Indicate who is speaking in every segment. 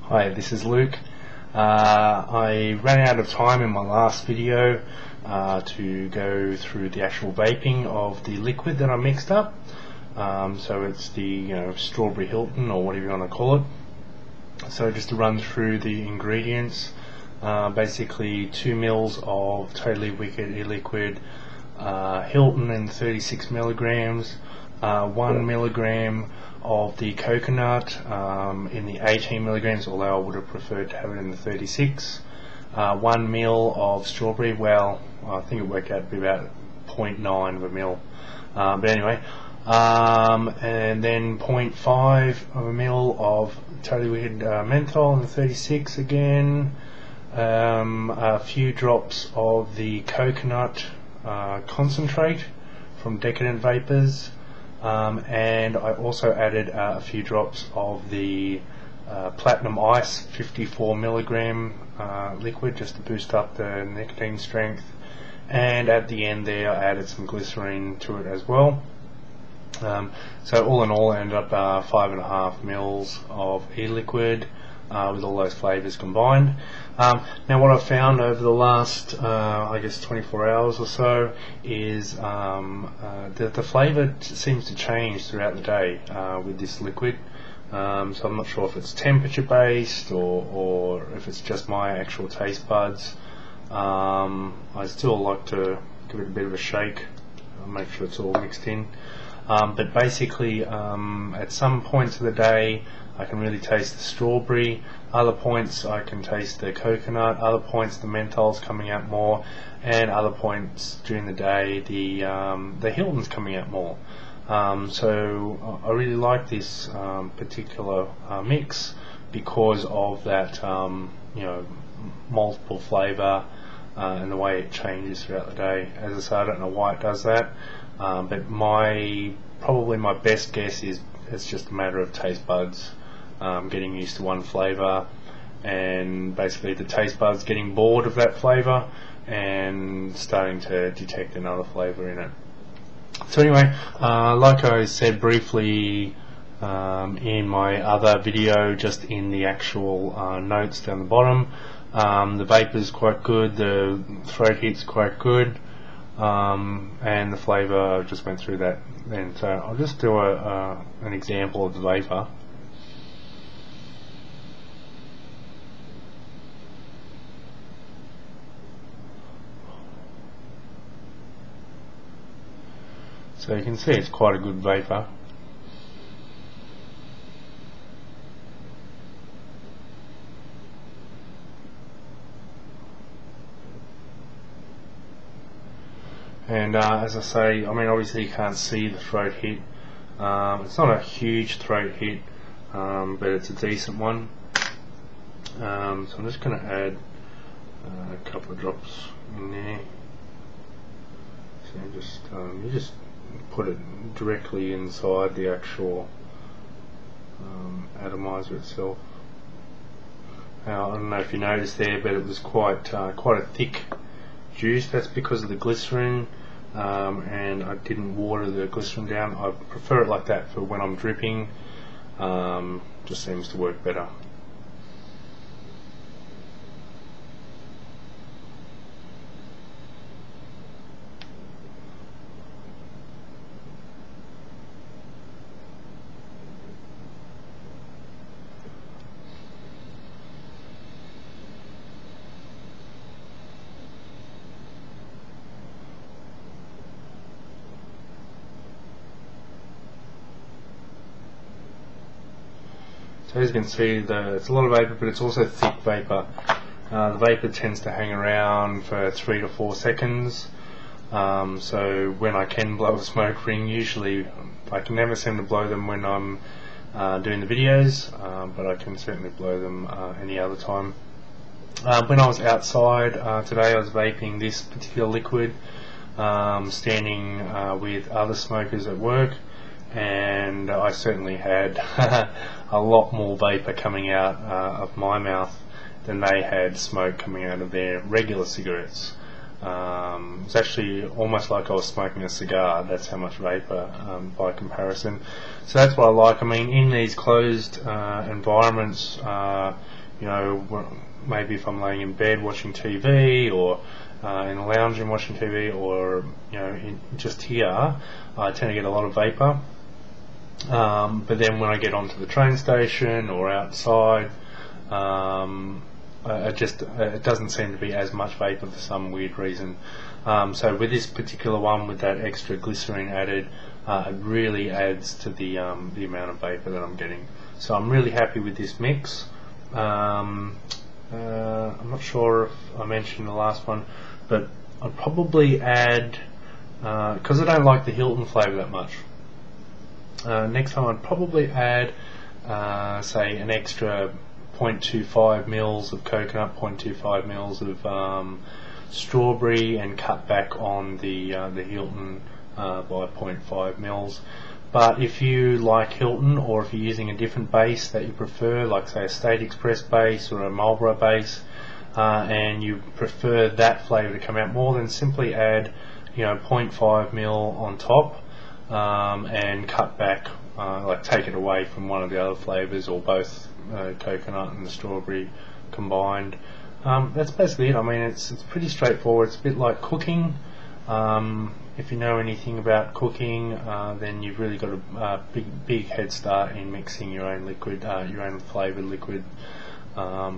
Speaker 1: Hi, this is Luke. I ran out of time in my last video to go through the actual vaping of the liquid that I mixed up. So it's the strawberry Hilton, or whatever you want to call it. So just to run through the ingredients, basically 2 mils of totally wicked e-liquid, Hilton in 36 milligrams, 1 milligram of the coconut in the 18 milligrams, although I would have preferred to have it in the 36. 1 mil of strawberry, well, I think it worked out to be about 0.9 of a mil, but anyway, and then 0.5 of a mil of totally wicked menthol in the 36 again, a few drops of the coconut concentrate from Decadent Vapors, and I also added a few drops of the Platinum Ice 54 milligram liquid, just to boost up the nicotine strength, and at the end there I added some glycerine to it as well. So all in all, I ended up 5.5 mils of e-liquid with all those flavours combined. Now what I've found over the last I guess 24 hours or so is the flavour seems to change throughout the day with this liquid. So I'm not sure if it's temperature based or if it's just my actual taste buds. I still like to give it a bit of a shake, make sure it's all mixed in. But basically at some points of the day I can really taste the strawberry, other points I can taste the coconut, other points the menthol's coming out more, and other points during the day the Hilton's coming out more. So I really like this particular mix because of that multiple flavour and the way it changes throughout the day. As I say, I don't know why it does that, but probably my best guess is it's just a matter of taste buds getting used to one flavour, and basically the taste buds getting bored of that flavour and starting to detect another flavour in it. So anyway, like I said briefly in my other video, just in the actual notes down the bottom, the vapor's quite good, the throat hit's quite good, and the flavour, I just went through that then. So I'll just do an example of the vapour. So you can see it's quite a good vapour. And as I say, I mean, obviously you can't see the throat hit. It's not a huge throat hit, but it's a decent one. So I'm just going to add a couple of drops in there. So you just put it directly inside the actual atomizer itself. Now, I don't know if you noticed there, but it was quite a thick juice. That's because of the glycerine, and I didn't water the glycerine down. I prefer it like that for when I'm dripping. Just seems to work better. So as you can see, it's a lot of vapour, but it's also thick vapour. The vapour tends to hang around for 3 to 4 seconds. So when I can blow a smoke ring, usually I can never seem to blow them when I'm doing the videos, but I can certainly blow them any other time. When I was outside today, I was vaping this particular liquid, standing with other smokers at work, and I certainly had a lot more vapour coming out of my mouth than they had smoke coming out of their regular cigarettes. It's actually almost like I was smoking a cigar. That's how much vapor by comparison. So that's what I like. I mean, in these closed environments, you know, maybe if I'm laying in bed watching TV, or in a lounge room watching TV, or you know, just here, I tend to get a lot of vapor. But then when I get onto the train station or outside, it doesn't seem to be as much vapor for some weird reason. So with this particular one, with that extra glycerine added, it really adds to the amount of vapor that I'm getting. So I'm really happy with this mix. I'm not sure if I mentioned the last one, but I'd probably add, because I don't like the Hilton flavour that much, next time I'd probably add say an extra 0.25 mils of coconut, 0.25 mils of strawberry, and cut back on the Hilton by 0.5 mils. But if you like Hilton, or if you're using a different base that you prefer, like say a State Express base or a Marlboro base, and you prefer that flavour to come out more, then simply add, you know, 0.5 mil on top, and cut back, like take it away from one of the other flavours, or both coconut and the strawberry combined. That's basically it. I mean, it's pretty straightforward. It's a bit like cooking. If you know anything about cooking, then you've really got a big head start in mixing your own liquid, your own flavoured liquid,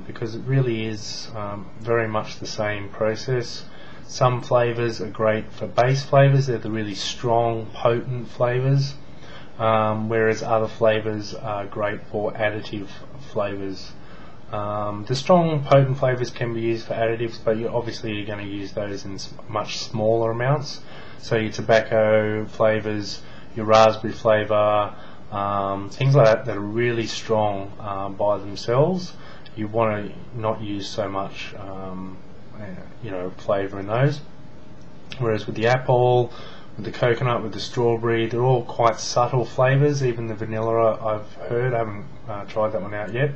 Speaker 1: because it really is very much the same process. Some flavours are great for base flavours. They're the really strong, potent flavours, whereas other flavours are great for additive flavours. The strong, potent flavours can be used for additives, but you're obviously going to use those in much smaller amounts. So your tobacco flavours, your raspberry flavour, things like that that are really strong by themselves, you want to not use so much you know, flavour in those. Whereas with the apple, with the coconut, with the strawberry, they're all quite subtle flavours. Even the vanilla, I've heard, I haven't tried that one out yet.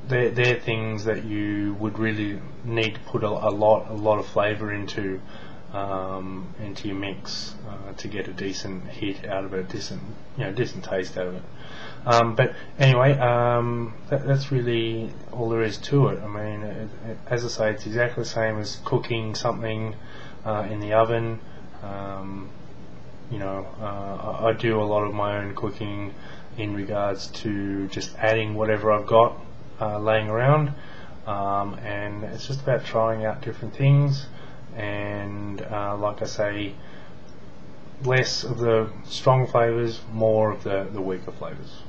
Speaker 1: They're things that you would really need to put a lot of flavour into your mix to get a decent hit out of it, decent taste out of it. But anyway, that's really all there is to it. I mean, as I say, it's exactly the same as cooking something in the oven. You know, I do a lot of my own cooking in regards to just adding whatever I've got laying around, and it's just about trying out different things, and like I say, less of the strong flavours, more of the weaker flavours.